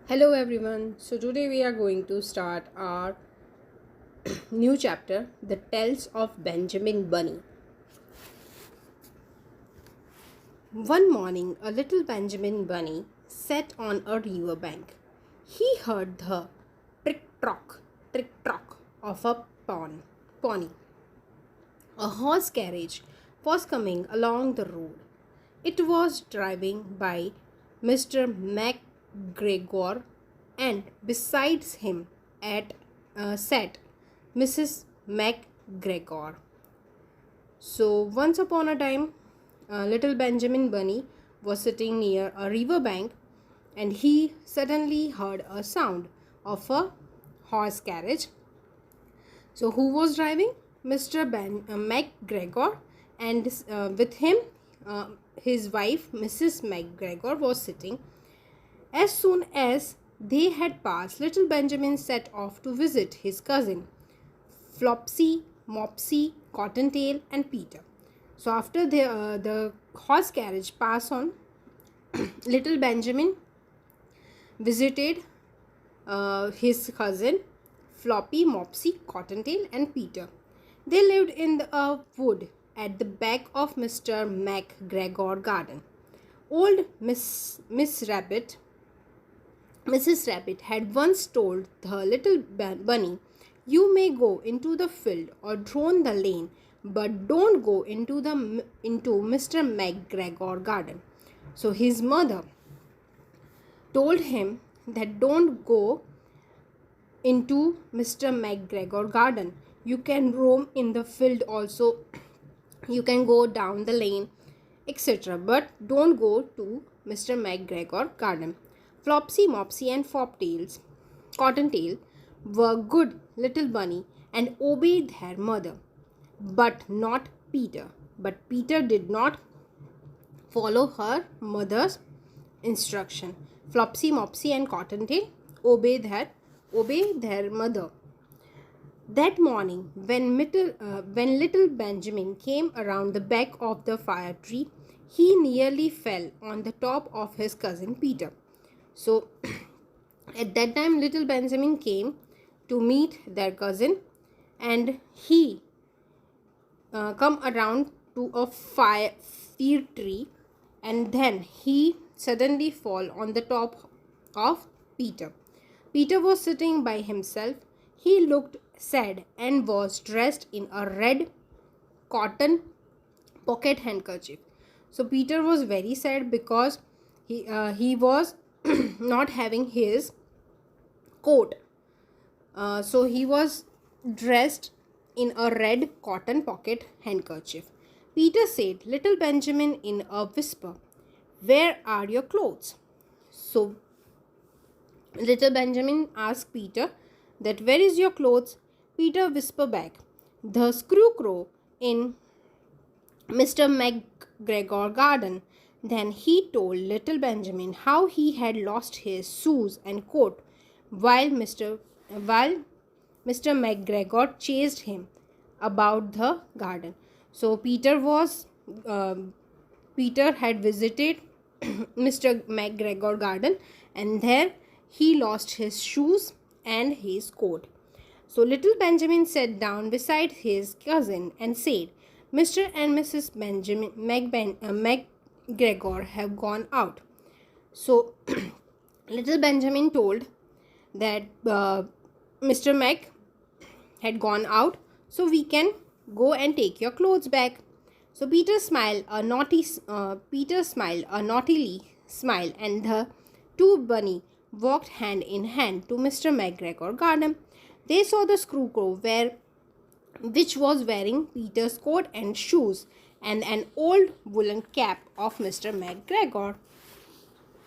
Hello everyone. So today we are going to start our new chapter, The Tales of Benjamin Bunny. One morning, a little Benjamin Bunny sat on a river bank. He heard the trick trock of a pony. A horse carriage was coming along the road. It was driving by Mr. MacGregor, and besides him sat Mrs. MacGregor. So, once upon a time, little Benjamin Bunny was sitting near a river bank, and he suddenly heard a sound of a horse carriage. So, who was driving? Mr. MacGregor, and with him, his wife, Mrs. MacGregor, was sitting. As soon as they had passed, little Benjamin set off to visit his cousin, Flopsy, Mopsy, Cottontail, and Peter. So, after the horse carriage passed on, little Benjamin visited his cousin, Floppy, Mopsy, Cottontail, and Peter. They lived in a wood at the back of Mr. MacGregor garden. Old Mrs. Rabbit had once told the little bunny, "You may go into the field or drone the lane, but don't go into Mr. MacGregor garden." So his mother told him that don't go into Mr. MacGregor garden. You can roam in the field also. You can go down the lane, etc. But don't go to Mr. MacGregor garden. Flopsy, Mopsy, and Cottontail, were good little bunny and obeyed their mother, but not Peter. But Peter did not follow her mother's instruction. Flopsy, Mopsy, and Cottontail obeyed their mother. That morning, when little Benjamin came around the back of the fire tree, he nearly fell on the top of his cousin Peter. So, at that time, little Benjamin came to meet their cousin, and he come around to a fire tree, and then he suddenly fall on the top of Peter. Peter was sitting by himself. He looked sad and was dressed in a red cotton pocket handkerchief. So Peter was very sad because he was not having his coat. So he was dressed in a red cotton pocket handkerchief. Peter said, "Little Benjamin," in a whisper, "where are your clothes?" So little Benjamin asked Peter that, "Where is your clothes?" Peter whispered back, "The Scarecrow in Mr. MacGregor garden." Then he told little Benjamin how he had lost his shoes and coat while Mr. MacGregor chased him about the garden. So Peter had visited Mr. MacGregor garden, and there he lost his shoes and his coat. So little Benjamin sat down beside his cousin and said, "Mr. and Mrs. MacGregor have gone out." So little Benjamin told that Mr. Mac had gone out, so we can go and take your clothes back. So Peter smiled a naughtily smile, and the two bunny walked hand in hand to Mr. MacGregor garden. They saw the Scarecrow which was wearing Peter's coat and shoes and an old woolen cap of Mr. MacGregor.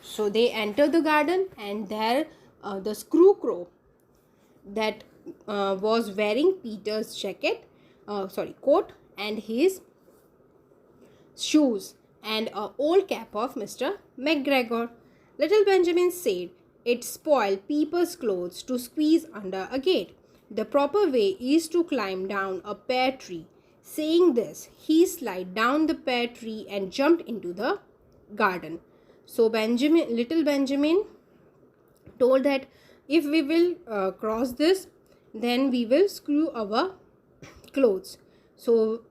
So they entered the garden, and there the Scarecrow that was wearing Peter's coat and his shoes and an old cap of Mr. MacGregor. Little Benjamin said, "It spoiled people's clothes to squeeze under a gate. The proper way is to climb down a pear tree." Saying this, he slid down the pear tree and jumped into the garden. So little Benjamin told that if we will cross this, then we will screw our clothes. So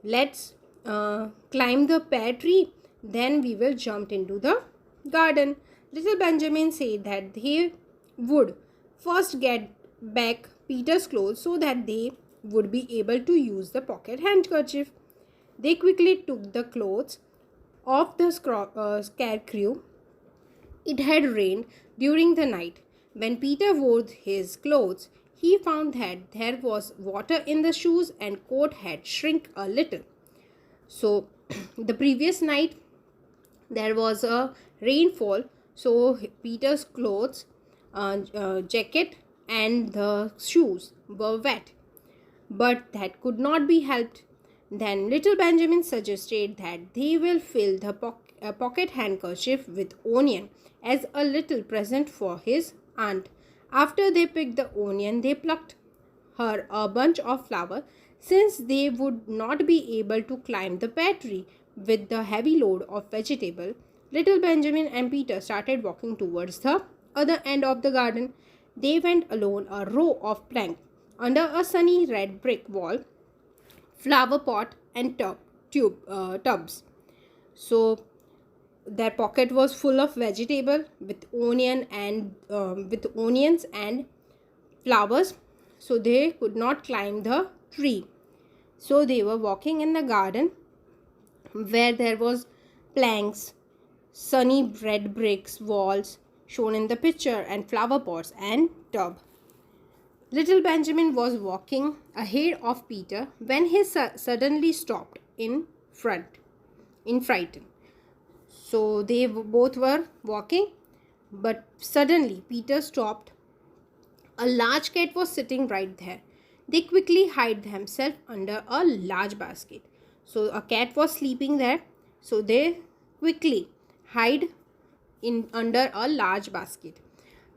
let's climb the pear tree, then we will jump into the garden. Little Benjamin said that they would first get back Peter's clothes so that they would be able to use the pocket handkerchief. They quickly took the clothes of the scarecrow. It had rained during the night. When Peter wore his clothes, he found that there was water in the shoes and coat had shrunk a little. So, the previous night there was a rainfall, so Peter's clothes, jacket, and the shoes were wet. But that could not be helped. Then little Benjamin suggested that they will fill the pocket handkerchief with onion as a little present for his aunt. After they picked the onion, they plucked her a bunch of flowers, since they would not be able to climb the pear tree with the heavy load of vegetable. Little Benjamin and Peter started walking towards the other end of the garden. They went along a row of planks under a sunny red brick wall, flower pot and tubs. So their pocket was full of vegetable with onions and flowers. So they could not climb the tree. So they were walking in the garden where there was planks, sunny red bricks walls shown in the picture, and flower pots and tub. Little Benjamin was walking ahead of Peter when he suddenly stopped in fright. So they both were walking, but suddenly Peter stopped. A large cat was sitting right there. They quickly hid themselves under a large basket. So a cat was sleeping there. So they quickly hid in under a large basket.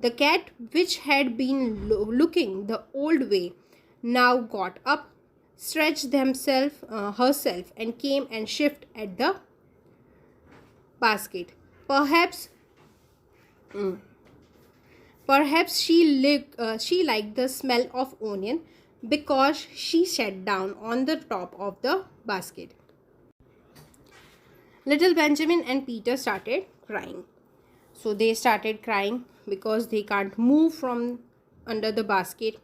The cat, which had been looking the old way, now got up, stretched herself, and came and shift at the basket. Perhaps she liked the smell of onion because she sat down on the top of the basket. Little Benjamin and Peter started crying. So they started crying because they can't move from under the basket.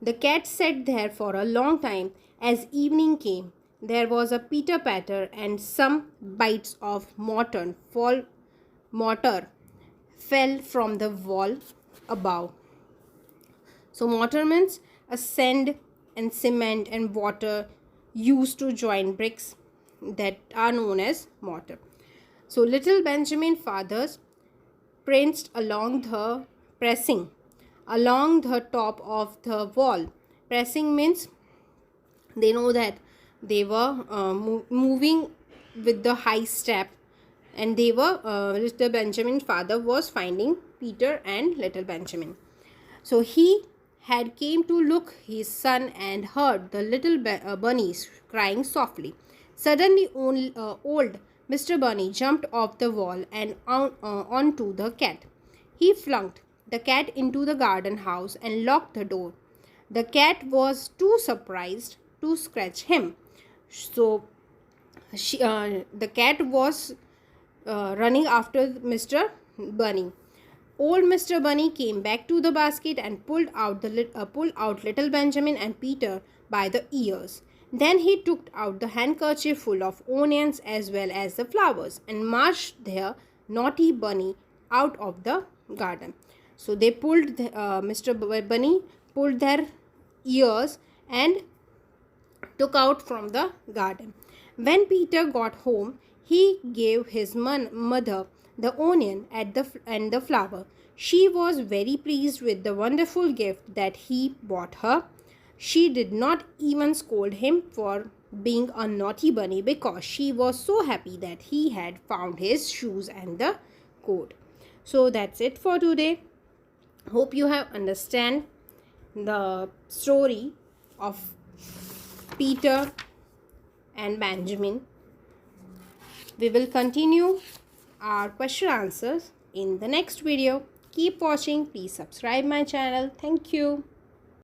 The cat sat there for a long time. As evening came, there was a pitter patter and some bites of mortar fell from the wall above. So mortar means a sand and cement and water used to join bricks that are known as mortar. So little Benjamin fathers pressing along the top of the wall. Pressing means they know that they were moving with the high step, and they were little Benjamin's father was finding Peter and little Benjamin. So he had came to look his son and heard the little bunnies crying softly. Suddenly old Mr. Bunny jumped off the wall and onto the cat. He flung the cat into the garden house and locked the door. The cat was too surprised to scratch him. So the cat was running after Mr. Bunny. Old Mr. Bunny came back to the basket and pulled out little Benjamin and Peter by the ears. Then he took out the handkerchief full of onions as well as the flowers and marched their naughty bunny out of the garden. So they pulled Mr. Bunny pulled their ears and took out from the garden. When Peter got home, he gave his mother the onion and the flower. She was very pleased with the wonderful gift that he bought her. She did not even scold him for being a naughty bunny because she was so happy that he had found his shoes and the coat. So that's it for today. Hope you have understand the story of Peter and Benjamin. We will continue our question answers in the next video. Keep watching. Please subscribe my channel. Thank you.